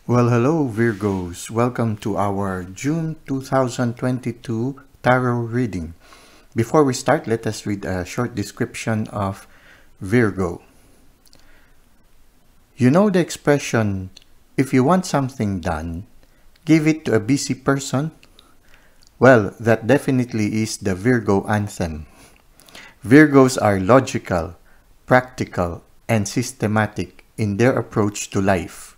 Well, hello Virgos. Welcome to our June 2022 tarot reading. Before we start, let us read a short description of Virgo. You know the expression, if you want something done, give it to a busy person? Well, that definitely is the Virgo anthem. Virgos are logical, practical, and systematic in their approach to life.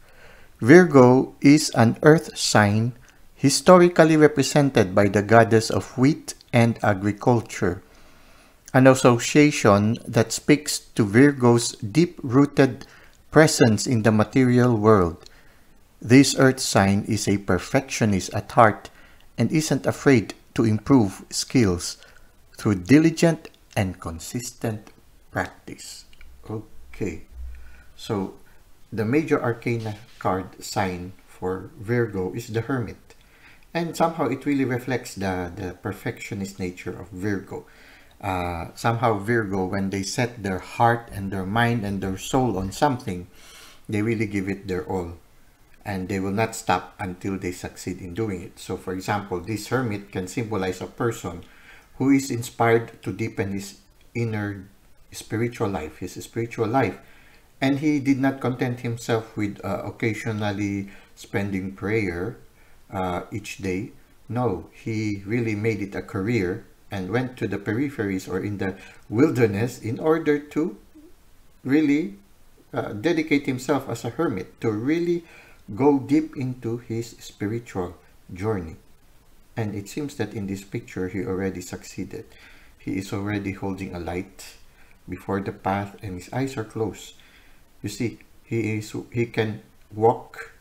Virgo is an earth sign historically represented by the goddess of wheat and agriculture, an association that speaks to Virgo's deep-rooted presence in the material world. This earth sign is a perfectionist at heart and isn't afraid to improve skills through diligent and consistent practice. Okay, so the major arcana card sign for Virgo is the Hermit. And somehow it really reflects the perfectionist nature of Virgo. Somehow Virgo, when they set their heart and their mind and their soul on something, they really give it their all. And they will not stop until they succeed in doing it. So for example, this Hermit can symbolize a person who is inspired to deepen his inner spiritual life, his spiritual life. And he did not content himself with occasionally spending prayer each day. No, he really made it a career and went to the peripheries or in the wilderness in order to really dedicate himself as a hermit, to really go deep into his spiritual journey. And it seems that in this picture, he already succeeded. He is already holding a light before the path and his eyes are closed. You see, he can walk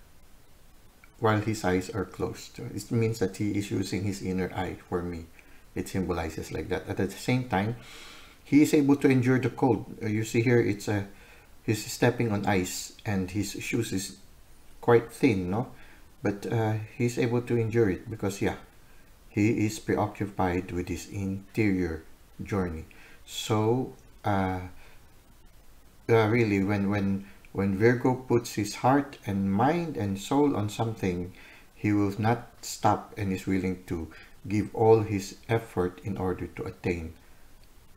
while his eyes are closed. It means that he is using his inner eye. For me, it symbolizes like that. At the same time, he is able to endure the cold. You see here, he's stepping on ice and his shoes is quite thin, no? But he's able to endure it because, yeah, he is preoccupied with his interior journey. So, really, when Virgo puts his heart and mind and soul on something, he will not stop and is willing to give all his effort in order to attain,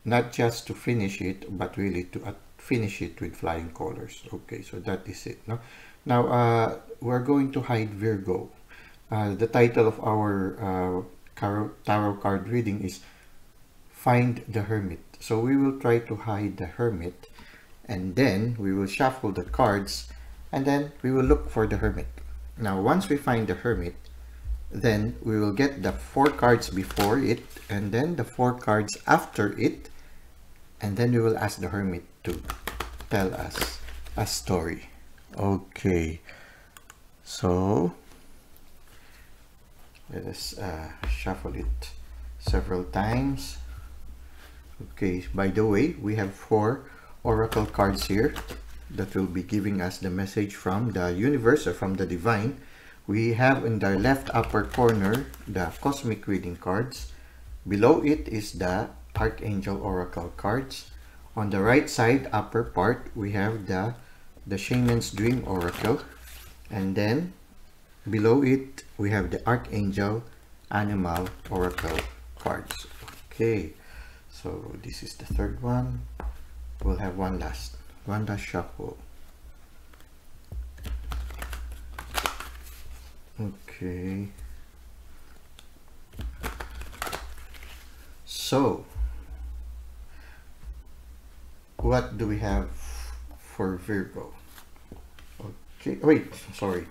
not just to finish it, but really to finish it with flying colors. Okay, so that is it. No? Now, we're going to hide Virgo. The title of our tarot card reading is Find the Hermit. So we will try to hide the Hermit, and then we will shuffle the cards, and then we will look for the Hermit. Now, once we find the Hermit, then we will get the 4 cards before it, and then the 4 cards after it, and then we will ask the Hermit to tell us a story. Okay, so let us shuffle it several times. Okay, by the way, we have 4 oracle cards here that will be giving us the message from the universe or from the divine. We have in the left upper corner the cosmic reading cards. Below it is the Archangel oracle cards. On the right side upper part, we have the Shaman's dream oracle, and then below it we have the Archangel animal oracle cards. Okay, so this is the 3rd one. We'll have one last shuffle. Okay, so what do we have for Virgo? Okay, wait, sorry.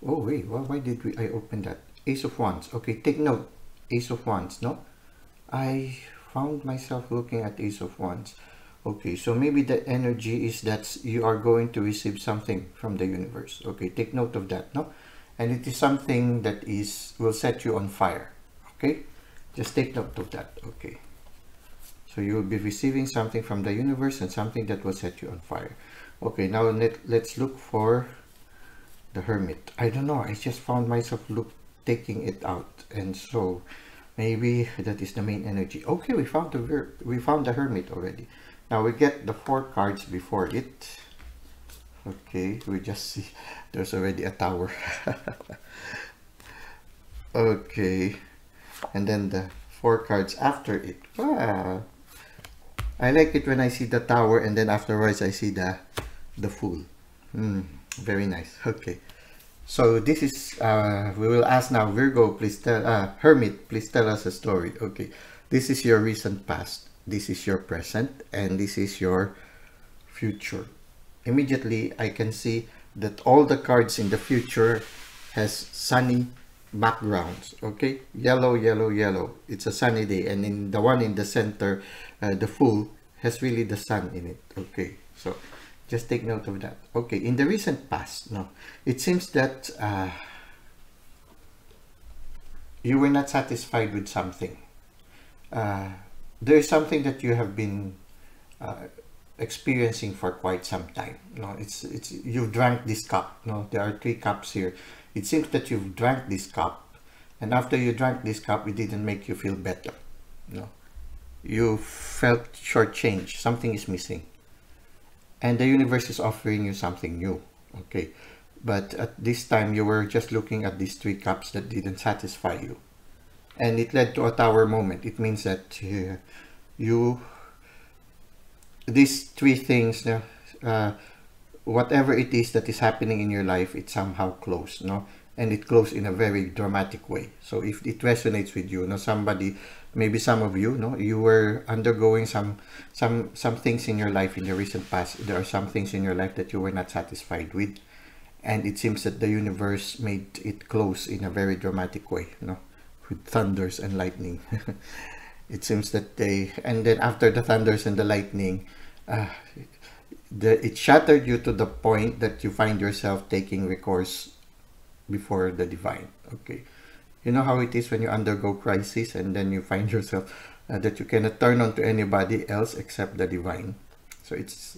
Oh wait, why did I open that? Ace of Wands. Okay, take note. Ace of Wands, no? I found myself looking at Ace of Wands. Okay, so maybe the energy is that you are going to receive something from the universe. Okay, take note of that, no? And it is something that will set you on fire. Okay, just take note of that. Okay, so you will be receiving something from the universe and something that will set you on fire. Okay, now let's look for the Hermit. I don't know, I just found myself taking it out, and so maybe that is the main energy. Okay, we found the Hermit already. Now we get the 4 cards before it Okay, we just see there's already a tower. Okay, and then the 4 cards after it. Wow. I like it when I see the tower and then afterwards I see the Fool. Very nice. Okay. So this is, we will ask now, Virgo, please tell, Hermit, please tell us a story. Okay. This is your recent past. This is your present. And this is your future. Immediately, I can see that all the cards in the future has sunny backgrounds. Okay. Yellow, yellow, yellow. It's a sunny day. And in the one in the center, the Fool has really the sun in it. Okay. So just take note of that. Okay, in the recent past, no, it seems that you were not satisfied with something. There is something that you have been experiencing for quite some time. No, it's you've drank this cup. No, there are 3 cups here. It seems that you've drank this cup, and after you drank this cup, it didn't make you feel better. No, you felt shortchanged. Something is missing. And the universe is offering you something new. Okay. But at this time, you were just looking at these 3 cups that didn't satisfy you. And it led to a tower moment. It means that these 3 things, whatever it is that is happening in your life, it somehow closed, no? And it closed in a very dramatic way. So if it resonates with you, no, somebody, maybe some of you, no, you were undergoing some things in your life in the recent past. There are some things in your life that you were not satisfied with, and it seems that the universe made it close in a very dramatic way, no, with thunders and lightning. It seems that and then after the thunders and the lightning, it shattered you to the point that you find yourself taking recourse before the divine. Okay, you know how it is when you undergo crisis and then you find yourself that you cannot turn on to anybody else except the divine. So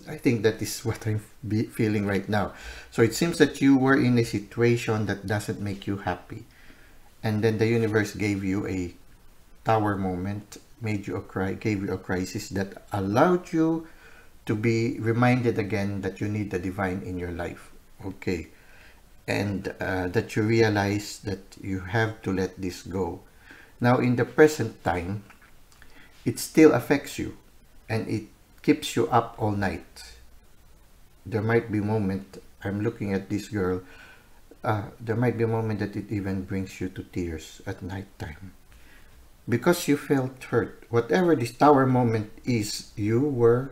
I think that is what I'm feeling right now. So it seems that you were in a situation that doesn't make you happy, and then the universe gave you a tower moment, gave you a crisis that allowed you to be reminded again that you need the divine in your life. Okay. And that you realize that you have to let this go. Now in the present time, it still affects you and it keeps you up all night. There might be a moment, I'm looking at this girl, there might be a moment that it even brings you to tears at night time. Because you felt hurt. Whatever this tower moment is, you were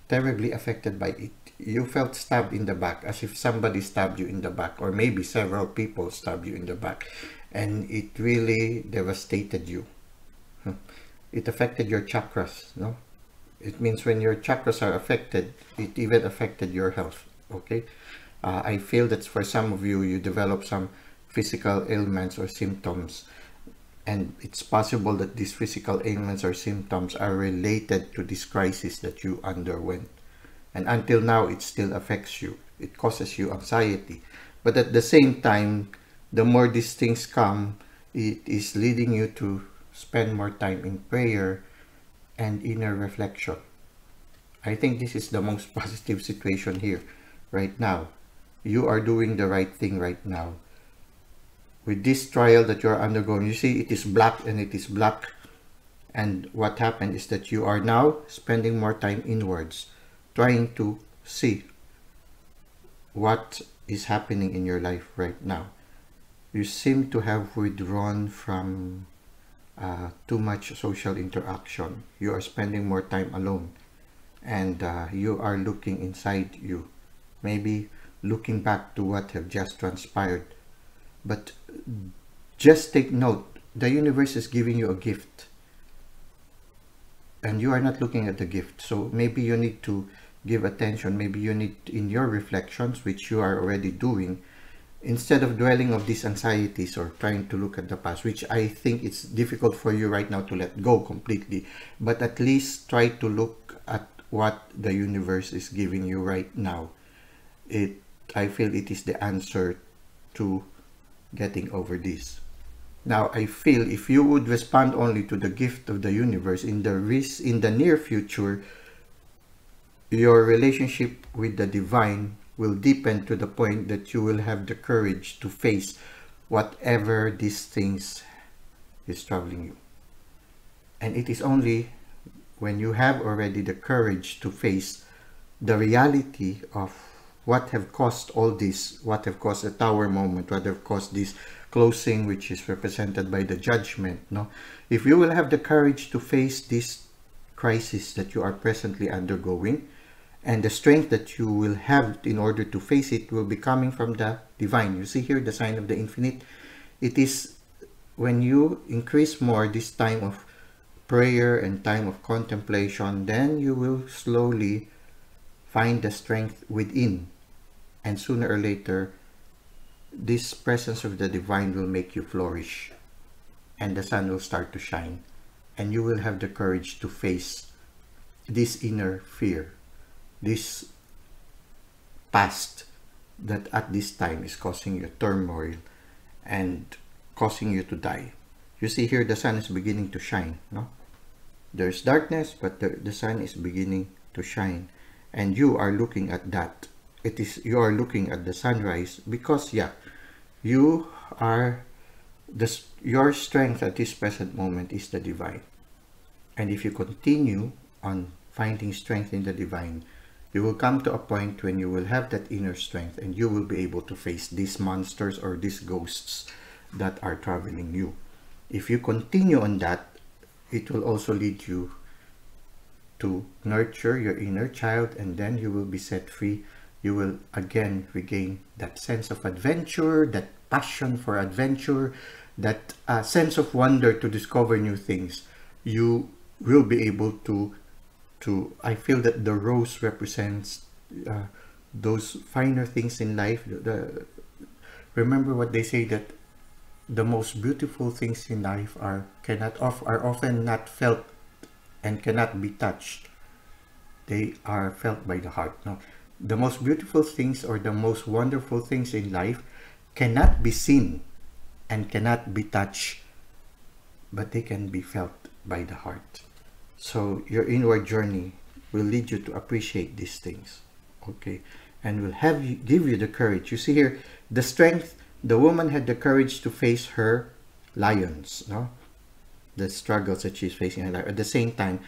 terribly affected by it. You felt stabbed in the back, as if somebody stabbed you in the back, or maybe several people stabbed you in the back, and it really devastated you. It affected your chakras, no? It means when your chakras are affected, it even affected your health. Okay, I feel that for some of you, you develop some physical ailments or symptoms, and it's possible that these physical ailments or symptoms are related to this crisis that you underwent. And until now, it still affects you. It causes you anxiety. But at the same time, the more these things come, it is leading you to spend more time in prayer and inner reflection. I think this is the most positive situation here right now. You are doing the right thing right now. With this trial that you are undergoing, you see it is black and it is black. And what happened is that you are now spending more time inwards, trying to see what is happening in your life right now. You seem to have withdrawn from too much social interaction. You are spending more time alone, and you are looking inside you, maybe looking back to what have just transpired. But just take note, the universe is giving you a gift, and you are not looking at the gift. So maybe you need to give attention. Maybe you need, in your reflections, which you are already doing, instead of dwelling of these anxieties or trying to look at the past, which I think it's difficult for you right now to let go completely, but at least try to look at what the universe is giving you right now. I feel it is the answer to getting over this. Now, I feel if you would respond only to the gift of the universe in the near future, your relationship with the divine will deepen to the point that you will have the courage to face whatever these things is troubling you. And it is only when you have already the courage to face the reality of what have caused all this, what have caused the tower moment, what have caused this closing, which is represented by the judgment. No, if you will have the courage to face this crisis that you are presently undergoing, and the strength that you will have in order to face it will be coming from the divine. You see here the sign of the infinite. It is when you increase more this time of prayer and time of contemplation, then you will slowly find the strength within, and sooner or later this presence of the divine will make you flourish, and the sun will start to shine, and you will have the courage to face this inner fear, this past that at this time is causing you turmoil and causing you to die. You see here the sun is beginning to shine. No, there's darkness, but the sun is beginning to shine, and you are looking at that. It is, you are looking at the sunrise, because yeah, you are your strength at this present moment is the divine. And if you continue on finding strength in the divine, you will come to a point when you will have that inner strength, and you will be able to face these monsters or these ghosts that are troubling you. If you continue on that, it will also lead you to nurture your inner child, and then you will be set free. You will again regain that sense of adventure, that passion for adventure, that sense of wonder to discover new things. You will be able to I feel that the rose represents those finer things in life. Remember what they say, that the most beautiful things in life are often not felt and cannot be touched. They are felt by the heart. No? The most beautiful things or the most wonderful things in life cannot be seen and cannot be touched, but they can be felt by the heart. So your inward journey will lead you to appreciate these things, okay, and will give you the courage. You see here the strength. The woman had the courage to face her lions, no, the struggles that she's facing in life. At the same time,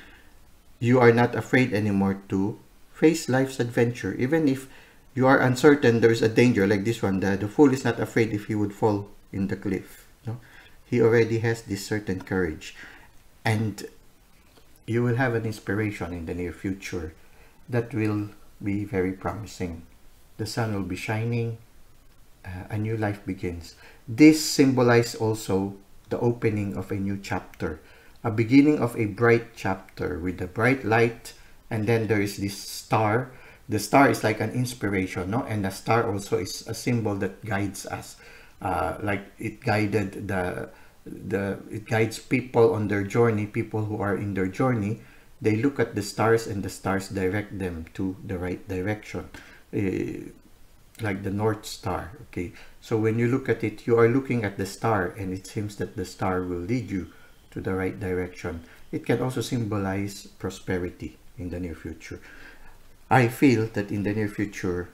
you are not afraid anymore to face life's adventure, even if you are uncertain. There is a danger like this one. The fool is not afraid if he would fall in the cliff. No, he already has this certain courage, and you will have an inspiration in the near future that will be very promising. The sun will be shining. A new life begins. This symbolizes also the opening of a new chapter, a beginning of a bright chapter with a bright light, and then there is this star. The star is like an inspiration, no? And the star also is a symbol that guides us, like it guided it guides people on their journey. People who are in their journey, they look at the stars, and the stars direct them to the right direction, like the North Star. Okay, so when you look at it, you are looking at the star, and it seems that the star will lead you to the right direction. It can also symbolize prosperity in the near future. I feel that in the near future,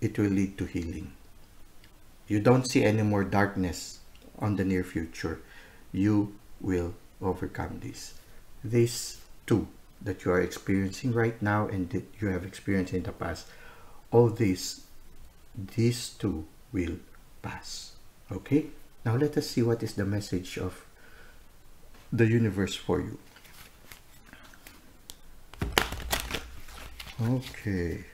it will lead to healing. You don't see any more darkness on the near future. You will overcome this. These two that you are experiencing right now and that you have experienced in the past, all these two will pass. Okay, now let us see what is the message of the universe for you. Okay,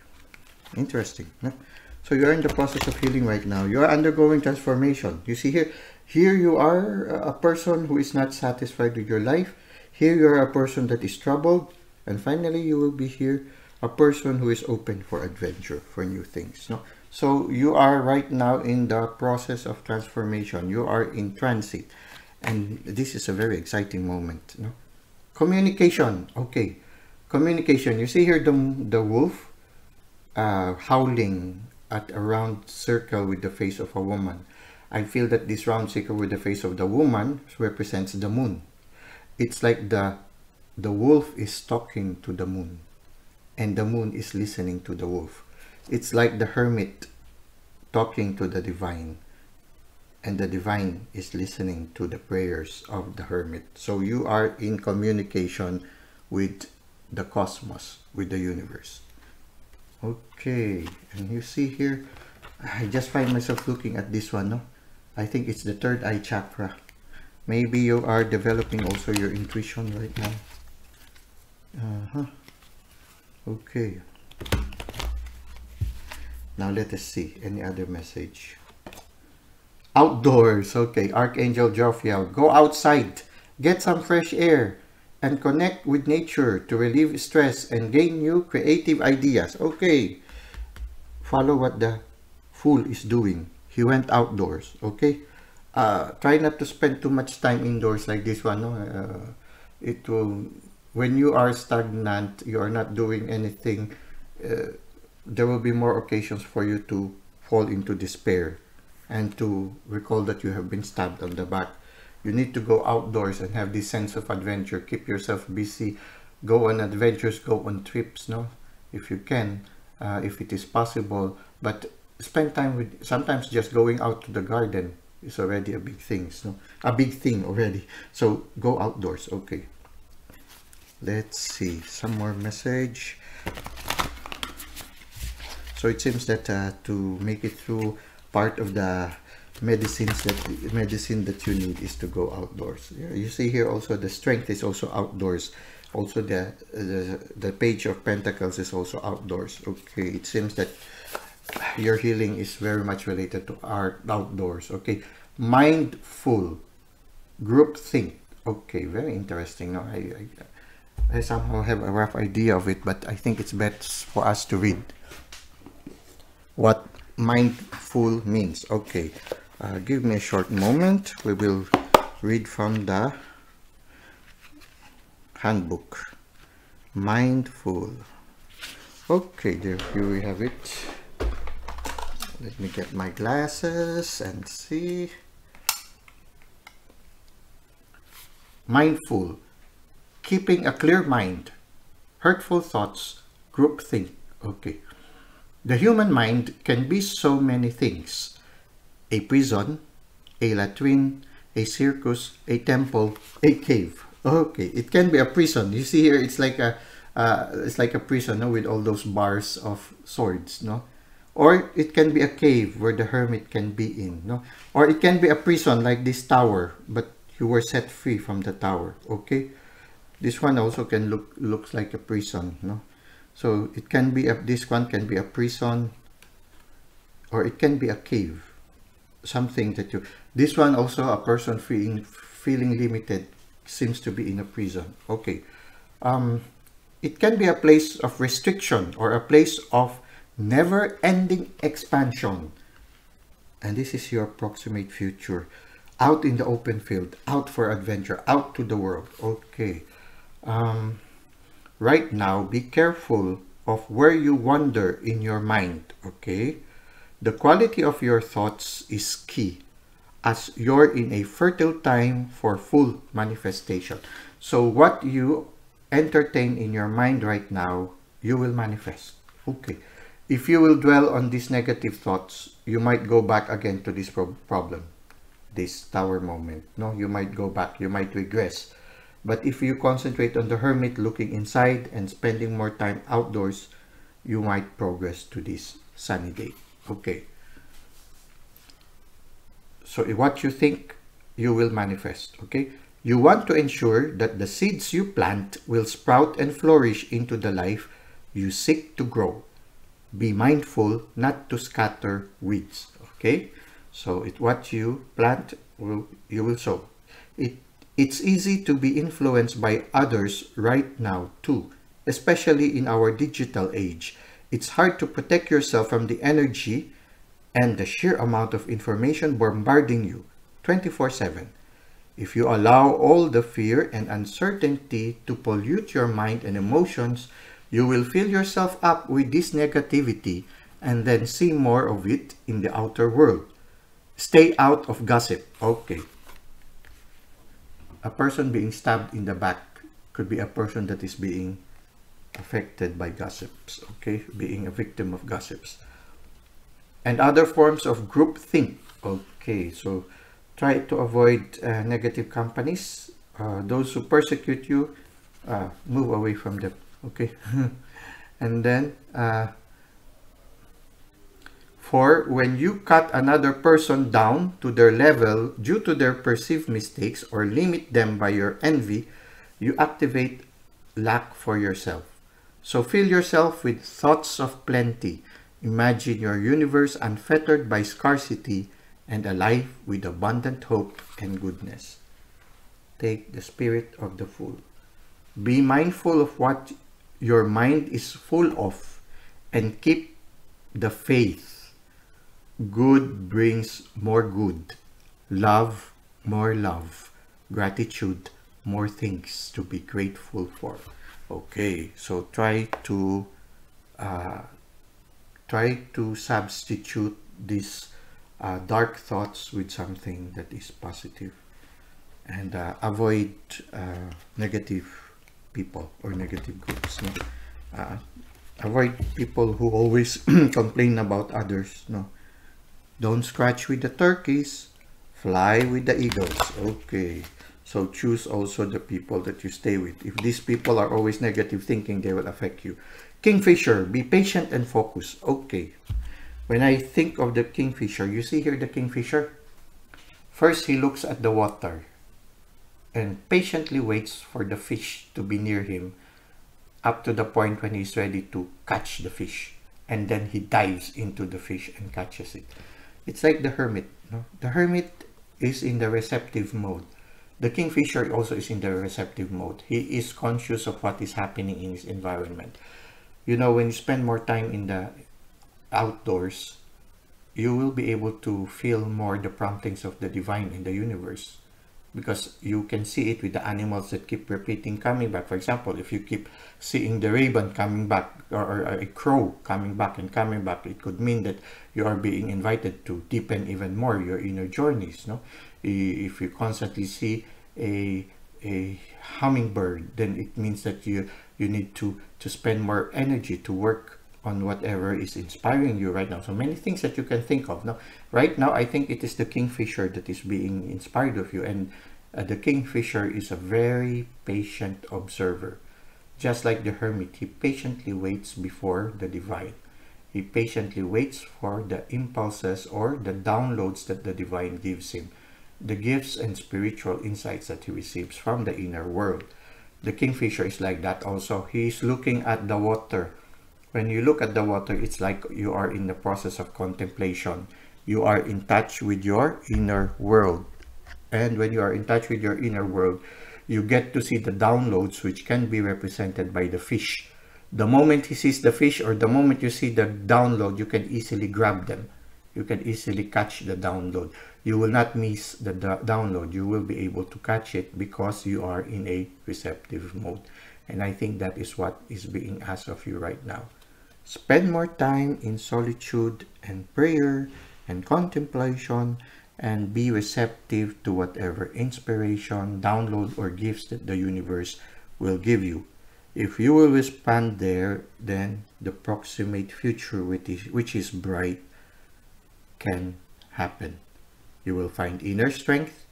interesting, no? So you are in the process of healing right now. You are undergoing transformation. You see here you are a person who is not satisfied with your life. Here you are a person that is troubled, and finally you will be here a person who is open for adventure, for new things, no? So you are right now in the process of transformation. You are in transit, and this is a very exciting moment, no? Communication. Okay, communication. You see here the wolf howling at a round circle with the face of a woman. I feel that this round circle with the face of the woman represents the moon. It's like the wolf is talking to the moon, and the moon is listening to the wolf. It's like the hermit talking to the divine, and the divine is listening to the prayers of the hermit. So you are in communication with the cosmos, with the universe. Okay, and you see here, I just find myself looking at this one, no? I think it's the third eye chakra. Maybe you are developing also your intuition right now. Okay. Now let us see any other message. Outdoors. Okay, Archangel Jophiel. Go outside, get some fresh air, and connect with nature to relieve stress and gain new creative ideas. Okay. Follow what the fool is doing. He went outdoors. Okay. Try not to spend too much time indoors like this one. No? It will, when you are stagnant, you are not doing anything, there will be more occasions for you to fall into despair and to recall that you have been stabbed on the back. You need to go outdoors and have this sense of adventure. Keep yourself busy. Go on adventures, go on trips, no? If you can, if it is possible. But spend time with, sometimes just going out to the garden is already a big thing, no? A big thing already. So go outdoors. Okay. Let's see some more message. So it seems that to make it through, part of the medicine that you need is to go outdoors. Yeah, you see here also the strength is also outdoors. Also the page of pentacles is also outdoors. Okay, it seems that your healing is very much related to art outdoors. Okay, mindful, group think. Okay, very interesting. No, I somehow have a rough idea of it, but I think it's best for us to read what mindful means. Okay, give me a short moment. We will read from the handbook. Mindful. Okay, there we have it. Let me get my glasses and see. Mindful. Keeping a clear mind. Hurtful thoughts. Groupthink. Okay. The human mind can be so many things. A prison, a latrine, a circus, a temple, a cave. Okay, it can be a prison. You see here, it's like a prison, no, with all those bars of swords, no. Or it can be a cave where the hermit can be in, no. Or it can be a prison like this tower, but you were set free from the tower. Okay, this one also can looks like a prison, no. So it can be this one can be a prison, or it can be a cave. Something that you, this one also a person feeling limited, seems to be in a prison. Okay, it can be a place of restriction or a place of never-ending expansion. And this is your approximate future, out in the open field, out for adventure, out to the world. Okay. Right now, be careful of where you wander in your mind, okay? The quality of your thoughts is key, as you're in a fertile time for full manifestation. So what you entertain in your mind right now, you will manifest. Okay. If you will dwell on these negative thoughts, you might go back again to this problem, this tower moment. No, you might go back, you might regress. But if you concentrate on the hermit, looking inside and spending more time outdoors, you might progress to this sunny day. Okay. So what you think, you will manifest. Okay. You want to ensure that the seeds you plant will sprout and flourish into the life you seek to grow. Be mindful not to scatter weeds. Okay. So what you plant, you will sow. It's easy to be influenced by others right now too, especially in our digital age. It's hard to protect yourself from the energy and the sheer amount of information bombarding you 24/7. If you allow all the fear and uncertainty to pollute your mind and emotions, you will fill yourself up with this negativity and then see more of it in the outer world. Stay out of gossip. Okay. A person being stabbed in the back could be a person that is being affected by gossips, okay? Being a victim of gossips. And other forms of groupthink, okay? So try to avoid negative companies. Those who persecute you, move away from them, okay? And then, for when you cut another person down to their level due to their perceived mistakes or limit them by your envy, you activate lack for yourself. So fill yourself with thoughts of plenty. Imagine your universe unfettered by scarcity and alive with abundant hope and goodness. Take the spirit of the fool. Be mindful of what your mind is full of and keep the faith. Good brings more good. Love, more love. Gratitude, more things to be grateful for. Okay, so try to substitute these dark thoughts with something that is positive, and avoid negative people or negative groups. No? Avoid people who always complain about others. No, don't scratch with the turkeys, fly with the eagles. Okay, so choose also the people that you stay with. If these people are always negative thinking, they will affect you. Kingfisher, be patient and focus. Okay, when I think of the kingfisher, you see here the kingfisher. First, he looks at the water and patiently waits for the fish to be near him up to the point when he's ready to catch the fish. And then he dives into the fish and catches it. It's like the hermit. No? The hermit is in the receptive mode. The kingfisher also is in the receptive mode. He is conscious of what is happening in his environment. You know, when you spend more time in the outdoors, you will be able to feel more the promptings of the divine in the universe, because you can see it with the animals that keep repeating coming back. For example, if you keep seeing the raven coming back, or a crow coming back and coming back, it could mean that you are being invited to deepen even more your inner journeys. No, if you constantly see a hummingbird, then it means that you need to spend more energy to work on whatever is inspiring you right now. So many things that you can think of. Now, right now, I think it is the kingfisher that is being inspired of you. And the kingfisher is a very patient observer. Just like the hermit, he patiently waits before the divine. He patiently waits for the impulses or the downloads that the divine gives him, the gifts and spiritual insights that he receives from the inner world. The kingfisher is like that also. He is looking at the water. When you look at the water, it's like you are in the process of contemplation. You are in touch with your inner world. And when you are in touch with your inner world, you get to see the downloads, which can be represented by the fish. The moment he sees the fish, or the moment you see the download, you can easily grab them. You can easily catch the download. You will not miss the download. You will be able to catch it because you are in a receptive mode. And I think that is what is being asked of you right now. Spend more time in solitude and prayer and contemplation, and be receptive to whatever inspiration, download, or gifts that the universe will give you. If you will respond there, then the proximate future, which is bright, can happen. You will find inner strength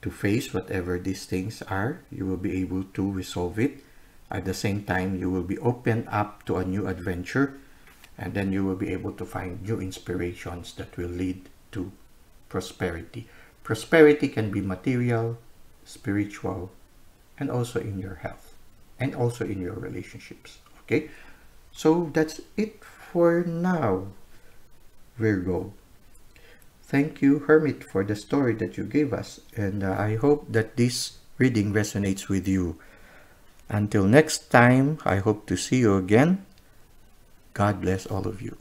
to face whatever these things are. You will be able to resolve it. At the same time, you will be open up to a new adventure, and then you will be able to find new inspirations that will lead to prosperity. Prosperity can be material, spiritual, and also in your health, and also in your relationships. Okay, so that's it for now, Virgo. Thank you, Hermit, for the story that you gave us, and I hope that this reading resonates with you. Until next time, I hope to see you again. God bless all of you.